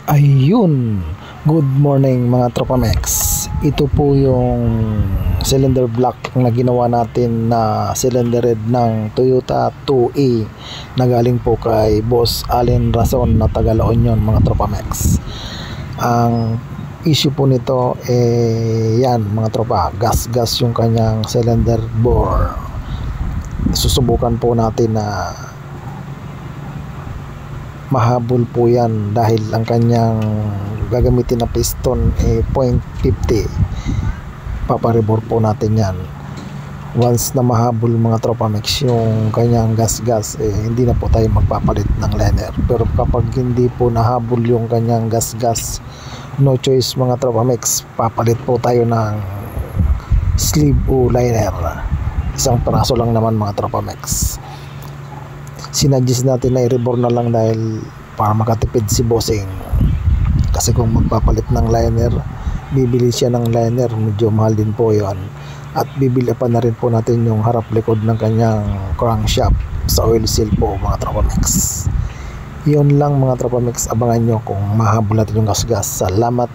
Ayun, good morning mga Tropamex. Ito po yung cylinder block na ginawa natin na cylinder head ng Toyota 2A na galing po kay Boss Allen Rason na taga La Union mga Tropamex. Ang issue po nito yan mga tropa, gas yung kanyang cylinder bore. Susubukan po natin na mahabol po yan dahil ang kanyang gagamitin na piston .50. Paparibor po natin yan. Once na mahabol mga Tropamex yung kanyang gas hindi na po tayo magpapalit ng liner. Pero kapag hindi po nahabol yung kanyang gas, no choice mga Tropamex, papalit po tayo ng sleeve o liner. Isang peraso lang naman mga Tropamex. Sinadjust natin na i-rebore na lang dahil para makatipid si bossing, kasi kung magpapalit ng liner, bibili siya ng liner, medyo mahal din po yon, at bibili pa na rin po natin yung harap likod ng kanyang crankshaft sa oil seal po mga Tropamex. Yun lang mga Tropamex, abangan nyo kung mahabol natin yung gas. Salamat.